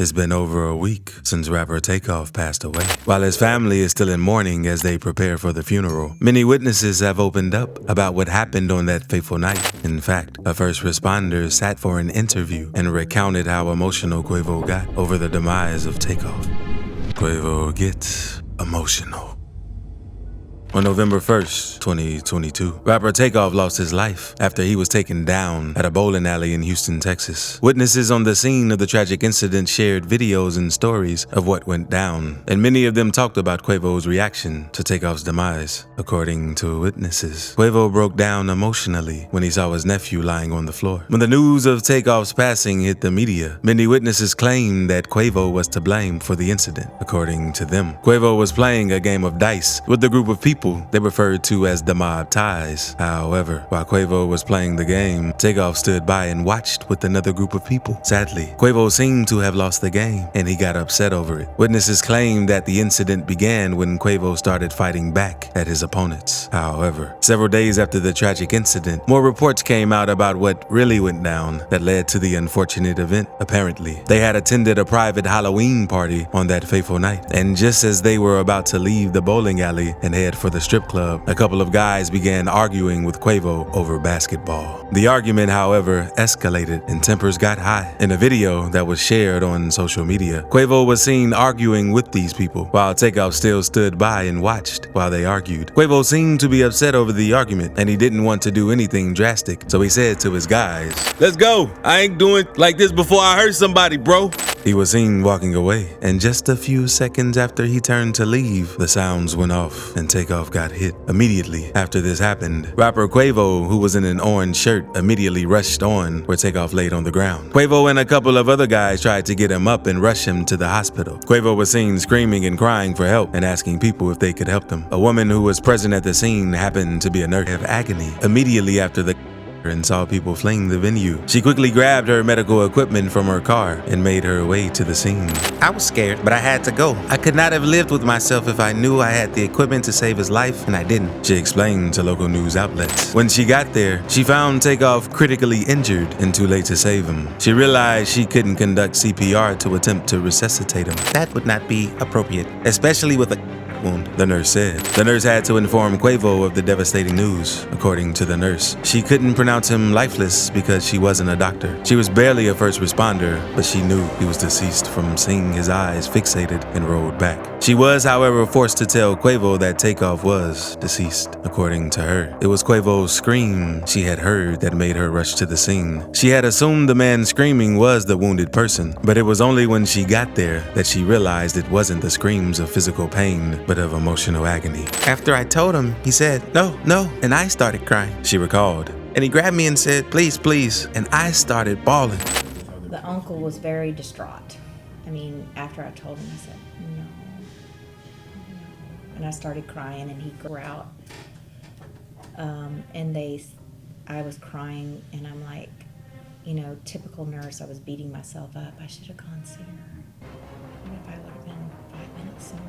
It's been over a week since rapper Takeoff passed away. While his family is still in mourning as they prepare for the funeral, many witnesses have opened up about what happened on that fateful night. In fact, a first responder sat for an interview and recounted how emotional Quavo got over the demise of Takeoff. Quavo gets emotional. On November 1st, 2022, rapper Takeoff lost his life after he was taken down at a bowling alley in Houston, Texas. Witnesses on the scene of the tragic incident shared videos and stories of what went down, and many of them talked about Quavo's reaction to Takeoff's demise. According to witnesses, Quavo broke down emotionally when he saw his nephew lying on the floor. When the news of Takeoff's passing hit the media, many witnesses claimed that Quavo was to blame for the incident. According to them, Quavo was playing a game of dice with the group of people they referred to as the Mob Ties. However, while Quavo was playing the game, Takeoff stood by and watched with another group of people. Sadly, Quavo seemed to have lost the game, and he got upset over it. Witnesses claimed that the incident began when Quavo started fighting back at his opponents. However, several days after the tragic incident, more reports came out about what really went down that led to the unfortunate event. Apparently, they had attended a private Halloween party on that fateful night, and just as they were about to leave the bowling alley and head for the strip club, a couple of guys began arguing with Quavo over basketball. The argument, however, escalated and tempers got high. In a video that was shared on social media, Quavo was seen arguing with these people, while Takeoff still stood by and watched while they argued. Quavo seemed to be upset over the argument, and he didn't want to do anything drastic, so he said to his guys, "Let's go. I ain't doing like this before I hurt somebody, bro." He was seen walking away, and just a few seconds after he turned to leave, the sounds went off and Takeoff got hit. Immediately after this happened, rapper Quavo, who was in an orange shirt, immediately rushed on where Takeoff laid on the ground. Quavo and a couple of other guys tried to get him up and rush him to the hospital. Quavo was seen screaming and crying for help and asking people if they could help him. A woman who was present at the scene happened to be a nurse of agony immediately after the and saw people fleeing the venue. She quickly grabbed her medical equipment from her car and made her way to the scene. "I was scared, but I had to go. I could not have lived with myself if I knew I had the equipment to save his life, and I didn't," she explained to local news outlets. When she got there, she found Takeoff critically injured and too late to save him. She realized she couldn't conduct CPR to attempt to resuscitate him. "That would not be appropriate, especially with a wound," the nurse said. The nurse had to inform Quavo of the devastating news. According to the nurse, she couldn't pronounce him lifeless because she wasn't a doctor. She was barely a first responder, but she knew he was deceased from seeing his eyes fixated and rolled back. She was, however, forced to tell Quavo that Takeoff was deceased. According to her, it was Quavo's scream she had heard that made her rush to the scene. She had assumed the man screaming was the wounded person, but it was only when she got there that she realized it wasn't the screams of physical pain, but of emotional agony. "After I told him, he said, 'No, no,' and I started crying," she recalled. "And he grabbed me and said, 'Please, please,' and I started bawling." The uncle was very distraught. I mean, after I told him, I said, no. And I started crying, and he grew out. I was crying, and I'm like, typical nurse, I was beating myself up. I should have gone sooner. What if I would have been 5 minutes sooner?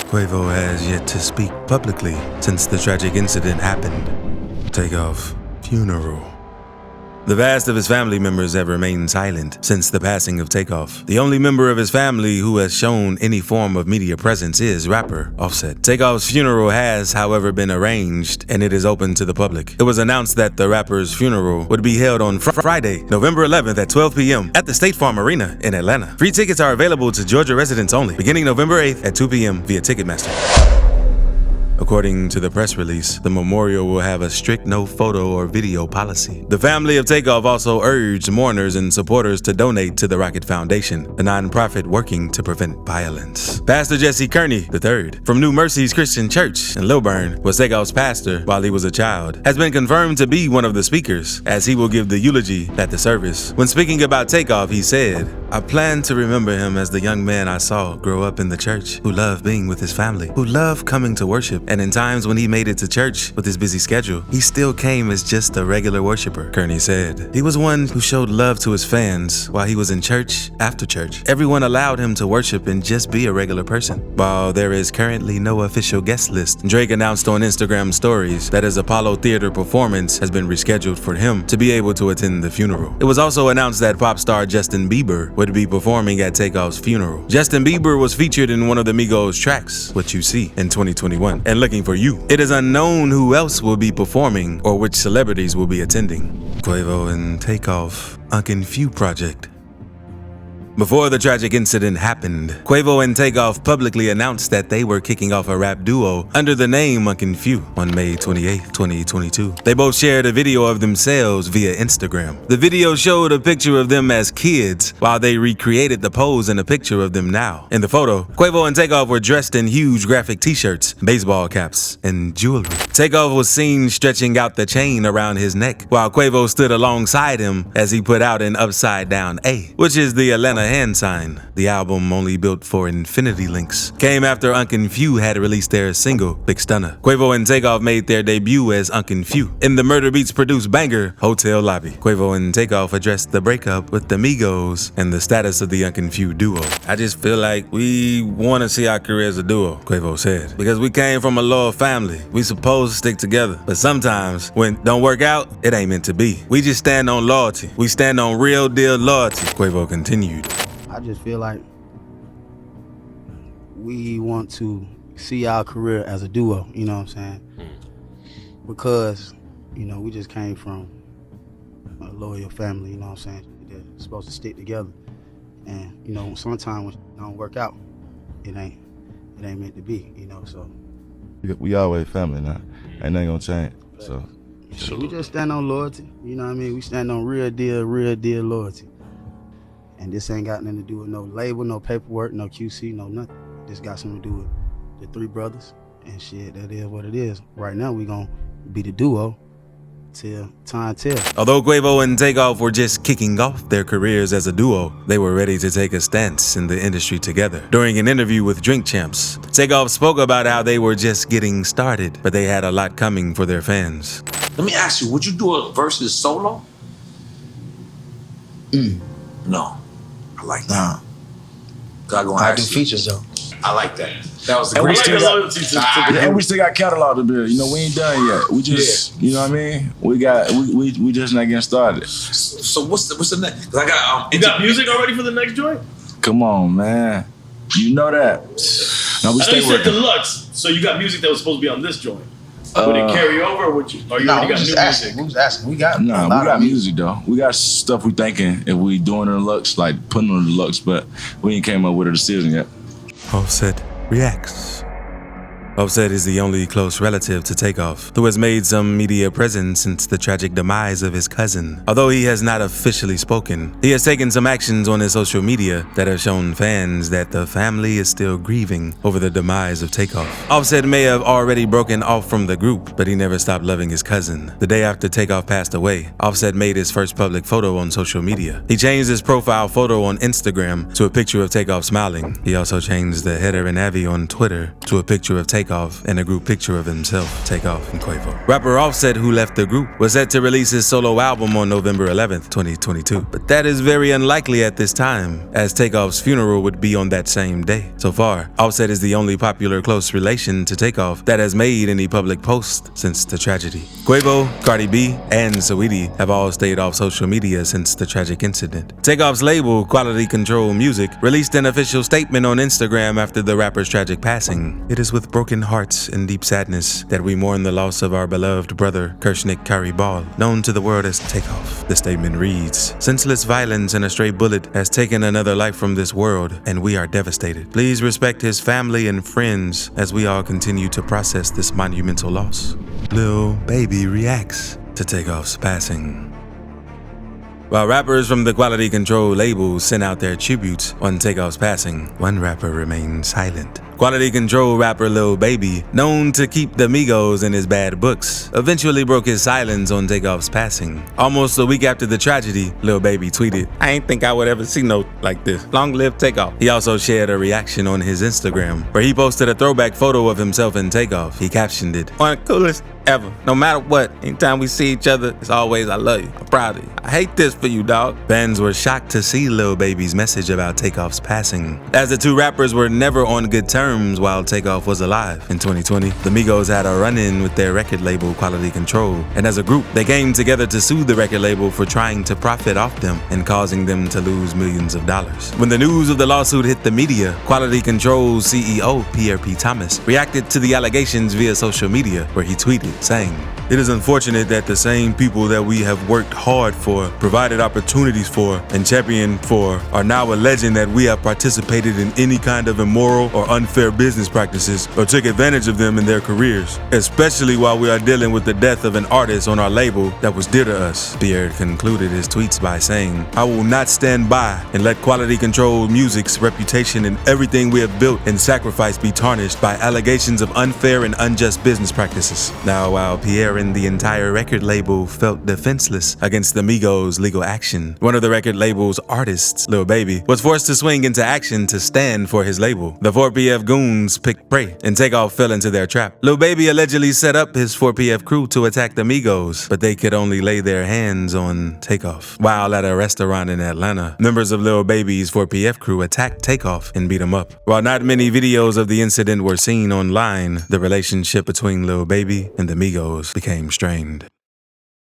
Quavo has yet to speak publicly since the tragic incident happened. Takeoff funeral. The vast of his family members have remained silent since the passing of Takeoff. The only member of his family who has shown any form of media presence is rapper Offset. Takeoff's funeral has, however, been arranged, and it is open to the public. It was announced that the rapper's funeral would be held on Friday, November 11th at 12 p.m. at the State Farm Arena in Atlanta. Free tickets are available to Georgia residents only, beginning November 8th at 2 p.m. via Ticketmaster. According to the press release, the memorial will have a strict no photo or video policy. The family of Takeoff also urged mourners and supporters to donate to the Rocket Foundation, a nonprofit working to prevent violence. Pastor Jesse Kearney III from New Mercies Christian Church in Lilburn was Takeoff's pastor while he was a child, has been confirmed to be one of the speakers, as he will give the eulogy at the service. When speaking about Takeoff, he said, "I plan to remember him as the young man I saw grow up in the church, who loved being with his family, who loved coming to worship and in times when he made it to church with his busy schedule, he still came as just a regular worshiper. Kearney said, "He was one who showed love to his fans while he was in church, after church. Everyone allowed him to worship and just be a regular person." While there is currently no official guest list, Drake announced on Instagram stories that his Apollo Theater performance has been rescheduled for him to be able to attend the funeral. It was also announced that pop star Justin Bieber would be performing at Takeoff's funeral. Justin Bieber was featured in one of the Migos tracks, What You See, in 2021, and Looking for You. It is unknown who else will be performing or which celebrities will be attending. Quavo and Takeoff, Uncle Few project. Before the tragic incident happened, Quavo and Takeoff publicly announced that they were kicking off a rap duo under the name Uncle Few on May 28, 2022. They both shared a video of themselves via Instagram. The video showed a picture of them as kids, while they recreated the pose in a picture of them now. In the photo, Quavo and Takeoff were dressed in huge graphic t-shirts, baseball caps, and jewelry. Takeoff was seen stretching out the chain around his neck, while Quavo stood alongside him as he put out an upside down A, which is the Atlanta hand sign. The album, only built for infinity links, came after Uncle Few had released their single, Big Stunner. Quavo and Takeoff made their debut as Uncle Few in the Murder Beats produced banger, Hotel Lobby. Quavo and Takeoff addressed the breakup with the Migos and the status of the Uncle Few duo. "I just feel like we want to see our career as a duo," Quavo said, "because we came from a loyal family. We supposed to stick together. But sometimes when it don't work out, it ain't meant to be. We just stand on loyalty. We stand on real deal loyalty," Quavo continued. I just feel like we want to see our career as a duo, you know what I'm saying? Because, you know, we just came from a loyal family, you know what I'm saying? They're supposed to stick together. And, you know, sometimes when it don't work out, it ain't meant to be, you know, so. We always family now. Ain't nothing gonna change, so. We just stand on loyalty, you know what I mean? We stand on real deal loyalty. And this ain't got nothing to do with no label, no paperwork, no QC, no nothing. This got something to do with the three brothers, and shit, that is what it is. Right now, we gonna be the duo till time tell. Although Quavo and Takeoff were just kicking off their careers as a duo, they were ready to take a stance in the industry together. During an interview with Drink Champs, Takeoff spoke about how they were just getting started, but they had a lot coming for their fans. Let me ask you, would you do a versus solo? No. I like that. I do features though. I like that. That was the And we great still loyalty got, and we still got catalog to build. You know, we ain't done yet. We just, you know what I mean? We just not getting started. So what's the next? 'Cause I got You got music already for the next joint? Come on, man. You know that. No, we I know stay you said working. deluxe, so you got music that was supposed to be on this joint. Would it carry over, or would you? Or you already got new music? We was asking. We got we got music though. We got stuff we thinking if we doing it in deluxe, like putting on deluxe, but we ain't came up with a decision yet. Offset reacts. Offset is the only close relative to Takeoff, who has made some media presence since the tragic demise of his cousin. Although he has not officially spoken, he has taken some actions on his social media that have shown fans that the family is still grieving over the demise of Takeoff. Offset may have already broken off from the group, but he never stopped loving his cousin. The day after Takeoff passed away, Offset made his first public photo on social media. He changed his profile photo on Instagram to a picture of Takeoff smiling. He also changed the header and Avi on Twitter to a picture of Takeoff and a group picture of himself, Takeoff and Quavo. Rapper Offset, who left the group, was set to release his solo album on November 11th, 2022. But that is very unlikely at this time, as Takeoff's funeral would be on that same day. So far, Offset is the only popular close relation to Takeoff that has made any public post since the tragedy. Quavo, Cardi B, and Saweetie have all stayed off social media since the tragic incident. Takeoff's label, Quality Control Music, released an official statement on Instagram after the rapper's tragic passing. It is with broken hearts and deep sadness that we mourn the loss of our beloved brother, Kershnik Kari Ball, known to the world as Takeoff. The statement reads, "Senseless violence and a stray bullet has taken another life from this world, and we are devastated. Please respect his family and friends as we all continue to process this monumental loss." Lil Baby reacts to Takeoff's passing. While rappers from the Quality Control label sent out their tributes on Takeoff's passing, one rapper remained silent. Quality Control rapper Lil Baby, known to keep the Migos in his bad books, eventually broke his silence on Takeoff's passing. Almost a week after the tragedy, Lil Baby tweeted, "I ain't think I would ever see no like this. Long live Takeoff." He also shared a reaction on his Instagram, where he posted a throwback photo of himself and Takeoff. He captioned it, "One of the coolest ever. No matter what, anytime we see each other, it's always I love you. I'm proud of you. I hate this for you, dog." Fans were shocked to see Lil Baby's message about Takeoff's passing, as the two rappers were never on good terms while Takeoff was alive. In 2020, the Migos had a run-in with their record label Quality Control, and as a group, they came together to sue the record label for trying to profit off them and causing them to lose millions of dollars. When the news of the lawsuit hit the media, Quality Control's CEO, Pierre P. Thomas, reacted to the allegations via social media, where he tweeted, saying, "It is unfortunate that the same people that we have worked hard for, provided opportunities for, and championed for are now alleging that we have participated in any kind of immoral or unfair business practices or took advantage of them in their careers, especially while we are dealing with the death of an artist on our label that was dear to us." Pierre concluded his tweets by saying, "I will not stand by and let Quality Control Music's reputation and everything we have built and sacrificed be tarnished by allegations of unfair and unjust business practices." Now, while Pierre and the entire record label felt defenseless against the Migos' legal action, one of the record label's artists, Lil Baby, was forced to swing into action to stand for his label. The 4PF goons picked prey, and Takeoff fell into their trap. Lil Baby allegedly set up his 4PF crew to attack the Migos, but they could only lay their hands on Takeoff. While at a restaurant in Atlanta, members of Lil Baby's 4PF crew attacked Takeoff and beat him up. While not many videos of the incident were seen online, the relationship between Lil Baby and the Migos became strained.